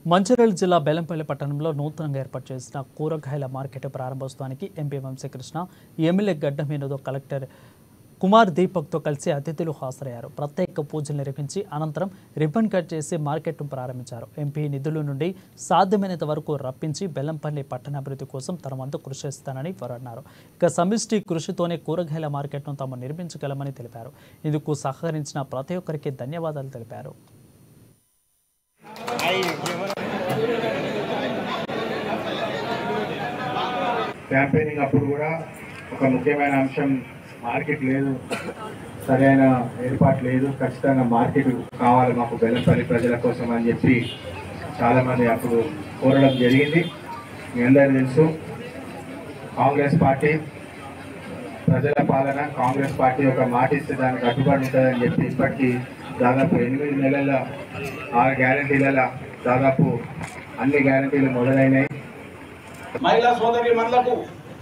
మంచిర్యాల జిల్లా బెల్లంపల్లి పట్టణంలో నూతనంగా ఏర్పాటు చేసిన కూరగాయల మార్కెట్ ప్రారంభోత్సవానికి ఎంపీ వంశీకృష్ణ, ఎమ్మెల్యే గడ్డం వినోద్, కలెక్టర్ కుమార్ దీపక్తో కలిసి అతిథులు హాజరయ్యారు. ప్రత్యేక పూజలు నిర్వహించి అనంతరం రిబ్బన్ కట్ చేసి మార్కెట్ను ప్రారంభించారు. ఎంపీ నిధుల నుండి సాధ్యమైనంత వరకు రప్పించి బెల్లంపల్లి పట్టణాభివృద్ధి కోసం తన వంతు కృషి చేస్తానని వారు అన్నారు. ఇక సమిష్టి కృషితోనే కూరగాయల మార్కెట్ను తాము నిర్మించగలమని తెలిపారు. ఇందుకు సహకరించిన ప్రతి ఒక్కరికి ధన్యవాదాలు తెలిపారు. క్యాంపెయినింగ్ అప్పుడు కూడా ఒక ముఖ్యమైన అంశం మార్కెట్ లేదు, సరైన ఏర్పాటు లేదు, ఖచ్చితంగా మార్కెట్ కావాలి మాకు బెల్లంపల్లి ప్రజల కోసం అని చెప్పి చాలామంది అప్పుడు కోరడం జరిగింది. మీ అందరికీ తెలుసు, కాంగ్రెస్ పార్టీ ప్రజల పాలన, కాంగ్రెస్ పార్టీ ఒక మాట ఇస్తే దానికి కట్టుబడి ఉంటుందని చెప్పి ఇప్పటికీ దాదాపు 8 నెలల 6 గ్యారంటీల దాదాపు అన్ని గ్యారంటీలు మొదలైనవి. మహిళా సోదరి మనులకు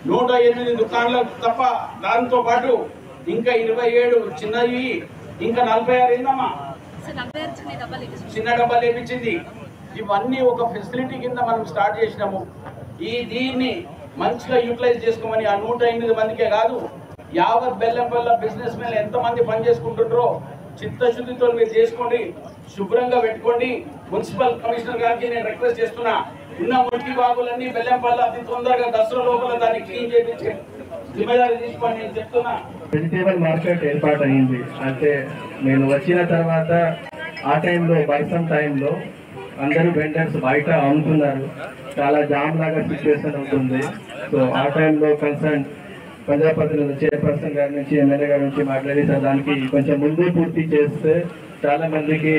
108 దుకాణాలకు తప్ప దాంతో పాటు ఇంకా 27 చిన్నవి, ఇంకా 46 ఏందమ్మా చిన్న డబ్బాలు వేయించింది. ఇవన్నీ ఒక ఫెసిలిటీ కింద మనం స్టార్ట్ చేసినాము. దీన్ని మంచిగా యూటిలైజ్ చేసుకోమని ఆ 108 మందికే కాదు, యావత్ బెల్లంపల్లి బిజినెస్ మెన్ ఎంతమంది పని చేసుకుంటుంటారో చిత్తశుద్ధితో మీరు చేసుకోండి, శుభ్రంగా పెట్టుకోండి. మున్సిపల్ కమిషనర్ గారికి నేను రిక్వెస్ట్ చేస్తున్నా, ఉన్న మురికి బాగులన్నీ బెల్లంపల్లి అతి తొందరగా దసరా లోపల దాన్ని క్లీన్ చేయించి జిమ్మేదారి తీసుకోండి నేను చెప్తున్నా. వెజిటేబుల్ మార్కెట్ ఏర్పాటు అయింది అంటే నేను వచ్చిన తర్వాత ఆ టైంలో బైసమ్ టైంలో అందరూ వెండర్స్ బయట అమ్ముతున్నారు, చాలా జామ్ లాగా సిచ్యువేషన్ అవుతుంది. సో ఆ టైంలో కన్సర్న్ ప్రజాప్రతినిధులు చైర్పర్సన్ గారి నుంచి, ఎమ్మెల్యే గారి నుంచి మాట్లాడి దానికి కొంచెం ముందే పూర్తి చేస్తే చాలా మందికి